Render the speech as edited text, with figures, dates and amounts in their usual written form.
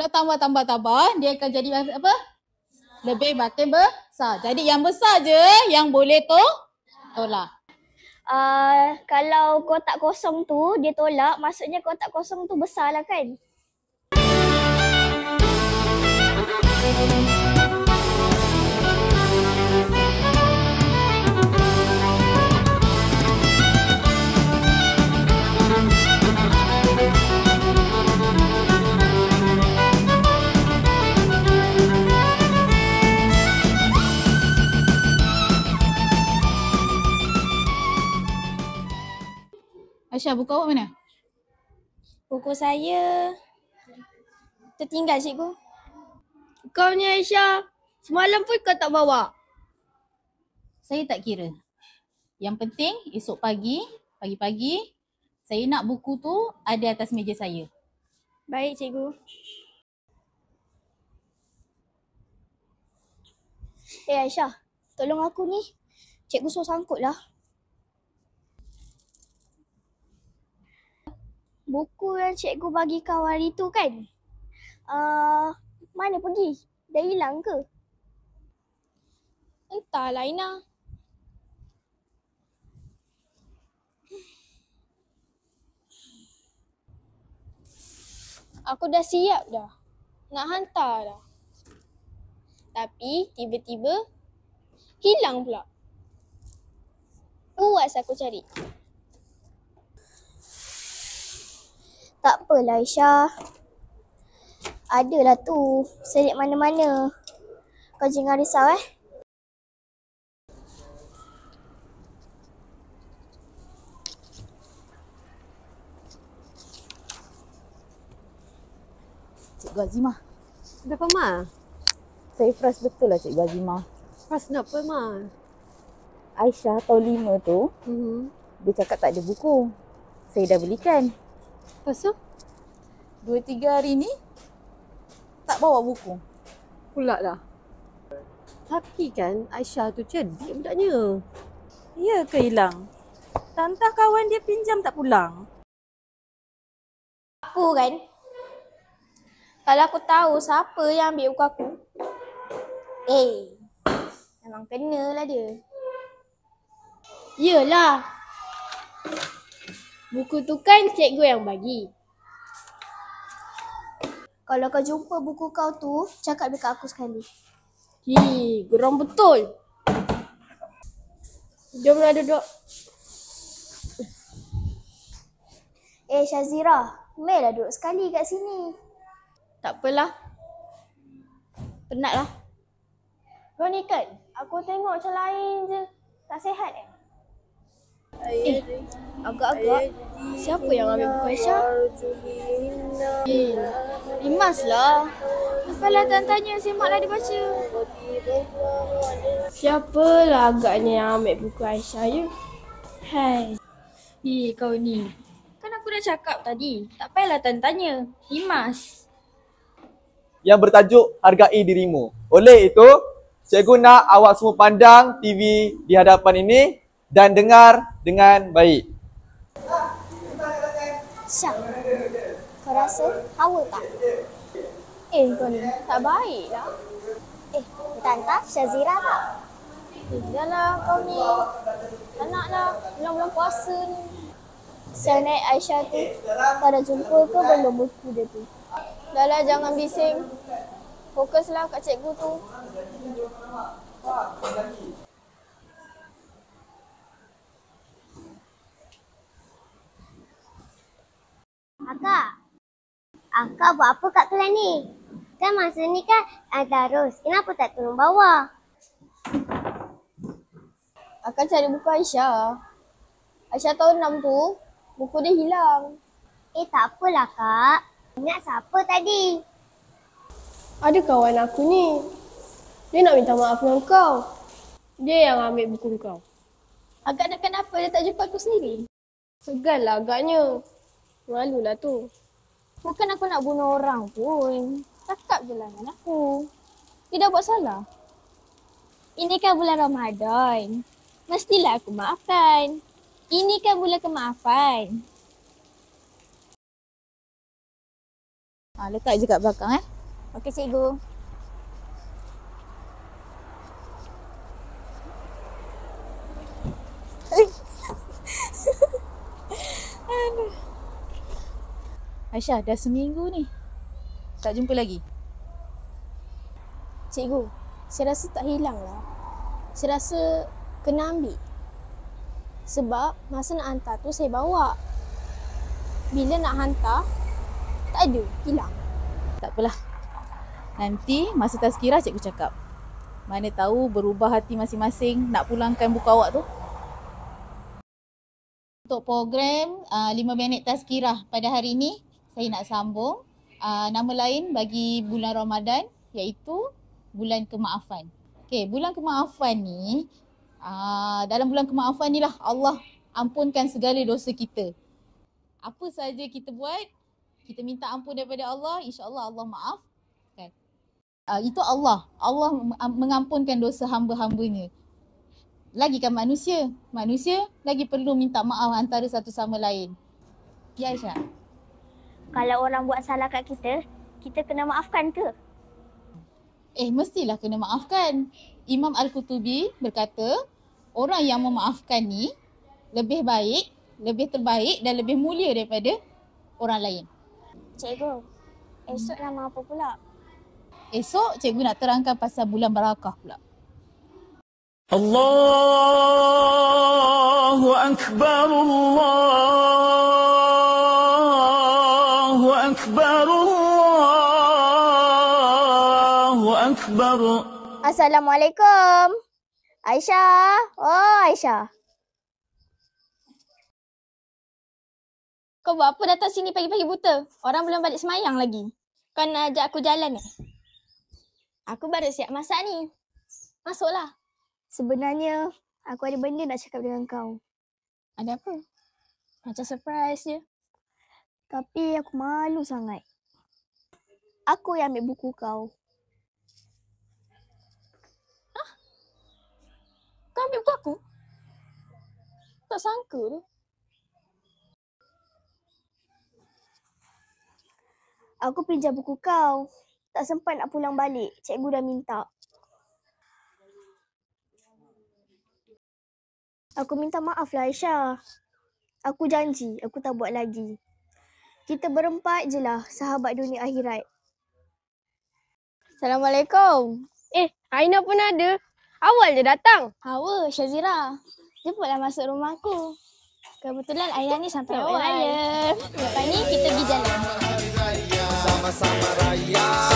Tambah, dia akan jadi apa? Lebih makin besar. Jadi yang besar je yang boleh tolak. Kalau kotak kosong tu dia tolak, maksudnya kotak kosong tu besar lah kan? Aisyah, buku awak mana? Buku saya tertinggal, cikgu. Kau ni Aisyah, semalam pun kau tak bawa. Saya tak kira. Yang penting esok pagi-pagi, saya nak buku tu ada atas meja saya. Baik, cikgu. Aisyah, tolong aku ni. Cikgu suruh sangkut lah. Buku yang cikgu bagi kau hari tu kan? Mana pergi? Dah hilang ke? Entahlah Ina. Aku dah siap dah. Nak hantar dah. Tapi tiba-tiba hilang pula. Puas aku cari. Tak apalah Aisyah. Adalah tu. Selit mana-mana. Kau jangan risau Cikgu Azimah. Kenapa, Ma? Saya frust betul lah Cikgu Azimah. Pas kenapa, Ma? Aisyah tahun 5 tu, dia cakap tak ada buku. Saya dah belikan. Lepas tu? 2-3 hari ni, tak bawa buku. Pula lah. Tapi kan Aisyah tu cerdik budaknya. Ya ke hilang? Tantah kawan dia pinjam tak pulang. Aku kan? Kalau aku tahu siapa yang ambil buku aku. Memang kenalah dia. Yelah. Buku tu kan cikgu yang bagi. Kalau kau jumpa buku kau tu, cakap dekat aku sekali. Geram betul. Jomlah duduk. Syazira, maillah duduk sekali kat sini. Tak apalah. Penat lah. Kau ni kan, aku tengok macam lain je. Tak sihat agak-agak. Siapa yang ambil buku Aisyah? Rimas lah. Apalah tanya semaklah dia baca. Siapalah agaknya yang ambil buku Aisyah ya? Hai. Kau ni. Kan aku dah cakap tadi. Tak payahlah tanya. Rimas. Yang bertajuk Hargai Dirimu. Oleh itu, cikgu nak awak semua pandang TV di hadapan ini dan dengar dengan baik. Syah, kau rasa hawa tak? Kau ni tak baik lah. Tanta, Syazira tak? Dah lah kau ni. Tak nak lah, bulan-bulan puasa ni. Saya naik Aisyah tu, kau dah jumpa ke belum buku dia tu? Dah lah jangan bising. Fokuslah kat cikgu tu. Akak buat apa kat kelas ni? Kan masa ni kan tadarus. Kenapa tak tolong bawa? Akak cari buku Aisyah. Aisyah tahun 6 tu, buku dia hilang. Tak apalah kak. Ingat siapa tadi? Ada kawan aku ni. Dia nak minta maaf dengan kau. Dia yang ambil buku kau. Agak nak kenapa dia tak jumpa aku sendiri? Segan lah agaknya. Malulah tu. Bukan aku nak bunuh orang pun. Cakap je lah dengan aku. Dia dah buat salah. Ini kan bulan Ramadan. Mestilah aku maafkan. Ini kan bulan kemaafan. Letak je kat belakang Okey cikgu. Aisyah, dah seminggu ni. Tak jumpa lagi. Cikgu, saya rasa tak hilang lah. Saya rasa kena ambil. Sebab masa nak hantar tu saya bawa. Bila nak hantar, tak ada, hilang. Tak apalah. Nanti masa tazkirah cikgu cakap. Mana tahu berubah hati masing-masing nak pulangkan buku awak tu. Untuk program 5 minit tazkirah pada hari ini, saya nak sambung nama lain bagi bulan Ramadan iaitu bulan kemaafan. Okey, bulan kemaafan ni, dalam bulan kemaafan ni lah Allah ampunkan segala dosa kita. Apa saja kita buat, kita minta ampun daripada Allah, insya-Allah Allah maafkan. Itu Allah mengampunkan dosa hamba-hambanya. Lagi kan manusia lagi perlu minta maaf antara satu sama lain. Ya Aisyah? Kalau orang buat salah kat kita, kita kena maafkan ke? Mestilah kena maafkan. Imam Al-Qutubi berkata, orang yang memaafkan ni lebih baik, lebih terbaik dan lebih mulia daripada orang lain. Cikgu, esok nama apa pula? Esok cikgu nak terangkan pasal bulan barakah pula. Allahu Akbar, Allahu Akbar, Allahu Akbar. Assalamualaikum. Aisyah. Oh, Aisyah. Kau buat apa datang sini pagi-pagi buta? Orang belum balik semayang lagi. Kau nak ajak aku jalan Aku baru siap masak ni. Masuklah. Sebenarnya, aku ada benda nak cakap dengan kau. Ada apa? Macam surprise je. Tapi aku malu sangat. Aku yang ambil buku kau. Kau ambil buku aku? Tak sangka tu. Aku pinjam buku kau. Tak sempat nak pulang balik. Cikgu dah minta. Aku minta maaf lah Aisyah. Aku janji aku tak buat lagi. Kita berempat je lah sahabat dunia akhirat. Assalamualaikum. Aina pun ada. Awal je datang. Hawa, Syazira. Jemputlah masuk rumah aku. Kebetulan Aina ni sampai awal. Raya. Lepas ni kita pergi jalan. Sama-sama raya.